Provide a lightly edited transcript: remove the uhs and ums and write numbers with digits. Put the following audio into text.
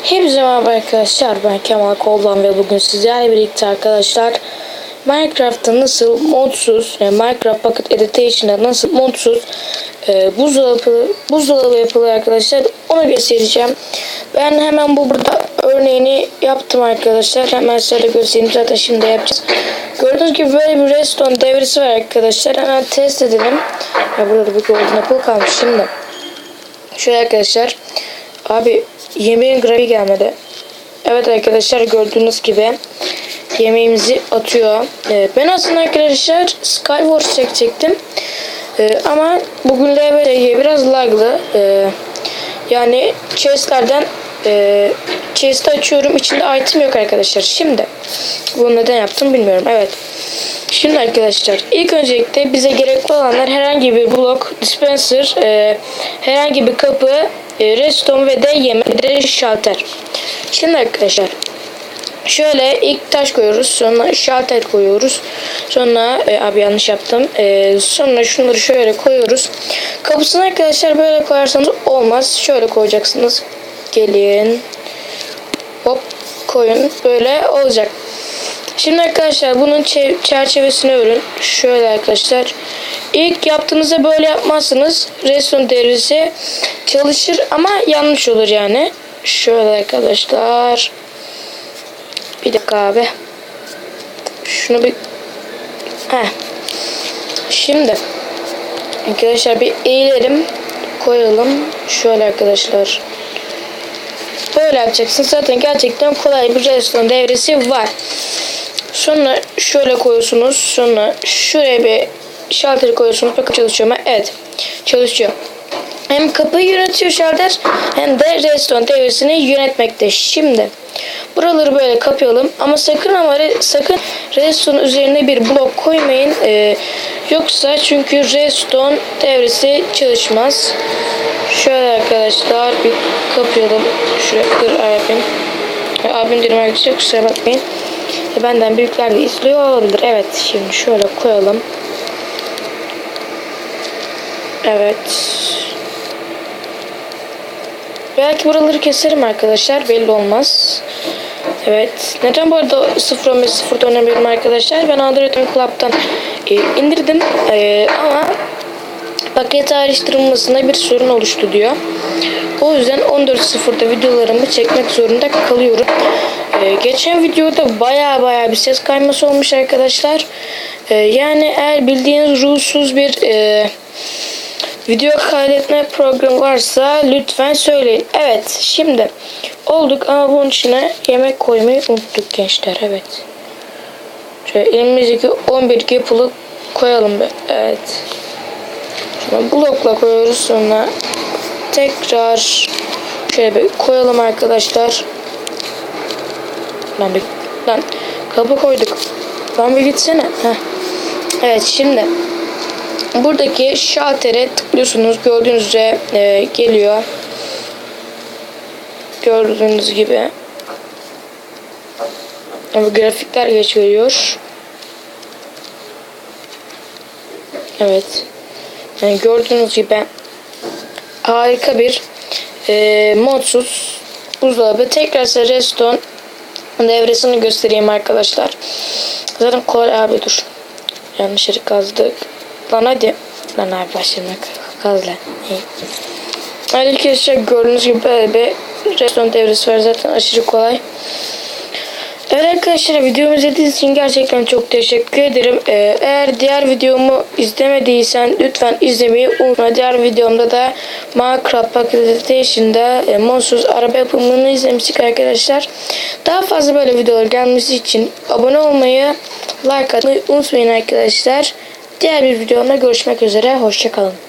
Hepinize merhaba arkadaşlar, ben Kemal Koldan ve bugün sizlerle birlikte arkadaşlar Minecraft'ta nasıl modsuz, Minecraft Pocket Edition'da nasıl modsuz buzdolabı yapılır arkadaşlar, onu göstereceğim. Ben hemen burada örneğini yaptım arkadaşlar, hemen size de göstereyim, zaten şimdi yapacağız. Gördüğünüz gibi böyle bir redstone devresi var arkadaşlar, hemen test edelim. Burada bir golden apple kalmış. Şimdi şöyle arkadaşlar, abi yemeğin grafiği gelmedi. Evet arkadaşlar, gördüğünüz gibi yemeğimizi atıyor. Ben aslında arkadaşlar Skywars çekecektim. Ama bugün LBR'ye biraz laglı. Yani chestlerden chest'i açıyorum, içinde item yok arkadaşlar. Şimdi bunu neden yaptım bilmiyorum. Evet. Şimdi arkadaşlar ilk öncelikle bize gerekli olanlar herhangi bir blok, dispenser, herhangi bir kapı, redstone ve de yemek, şalter. Şimdi arkadaşlar şöyle ilk taş koyuyoruz, sonra şalter koyuyoruz, sonra abi yanlış yaptım, sonra şunları şöyle koyuyoruz. Kapısını arkadaşlar böyle koyarsanız olmaz, şöyle koyacaksınız. Gelin, hop, koyun, böyle olacak. Şimdi arkadaşlar bunun çerçevesini örün. Şöyle arkadaşlar. İlk yaptığınızda böyle yapmazsınız. Redstone devresi çalışır ama yanlış olur yani. Şöyle arkadaşlar. Bir dakika abi. Şunu bir... Şimdi arkadaşlar bir eğilelim. Koyalım. Şöyle arkadaşlar. Böyle yapacaksınız. Zaten gerçekten kolay bir redstone devresi var. Sonra şöyle koyuyorsunuz. Sonra şuraya bir şalteri koyuyorsunuz. Bakın çalışıyor mu? Evet. Çalışıyor. Hem kapıyı yönetiyor şalter, hem de redstone devresini yönetmekte. Şimdi buraları böyle kapayalım. Ama sakın redstone üzerine bir blok koymayın. Yoksa çünkü redstone devresi çalışmaz. Şöyle arkadaşlar bir kapayalım. Şuraya dur abim. Abim dedim arkadaşlar, kusura bakmayın. Benden büyükler de izliyor olabilir. Evet, şimdi şöyle koyalım. Evet. Belki buraları keserim arkadaşlar, belli olmaz. Evet. Neden bu arada 0.15.0'da oynamıyorum arkadaşlar? Ben Android Club'dan indirdim. Ama paket ayrıştırılmasında bir sorun oluştu diyor. O yüzden 14.0'da videolarımı çekmek zorunda kalıyorum. Geçen videoda baya bir ses kayması olmuş arkadaşlar. Yani eğer bildiğiniz ruhsuz bir video kaydetme programı varsa lütfen söyleyin. Evet, şimdi olduk ama bunun içine yemek koymayı unuttuk gençler. Evet. Şöyle elimizdeki 11 apple'ı koyalım. Evet. Şimdi blokla koyuyoruz, sonra tekrar şöyle bir koyalım arkadaşlar. Lan kapı koyduk. Lan bir gitsene. Heh. Evet, şimdi buradaki şaltere tıklıyorsunuz. Gördüğünüz üzere geliyor. Gördüğünüz gibi. Ama grafikler geç veriyor. Evet. Yani gördüğünüz gibi harika bir modsuz buzdolabı. Tekrar size redstone devresini göstereyim arkadaşlar. Zaten kolay abi, dur. Yanlış yeri kazdık. Lan hadi. Lan abi başlamak. Kaz lan. Hadi arkadaşlar, gördüğünüz gibi böyle bir redstone devresi var. Zaten aşırı kolay. Evet arkadaşlar, videomu izlediğiniz için gerçekten çok teşekkür ederim. Eğer diğer videomu izlemediysen lütfen izlemeyi unutma. Diğer videomda da Minecraft Pocket Edition'da modsuz araba yapımını izlemiştik arkadaşlar. Daha fazla böyle videolar gelmesi için abone olmayı, like atmayı unutmayın arkadaşlar. Diğer bir videomda görüşmek üzere. Hoşça kalın.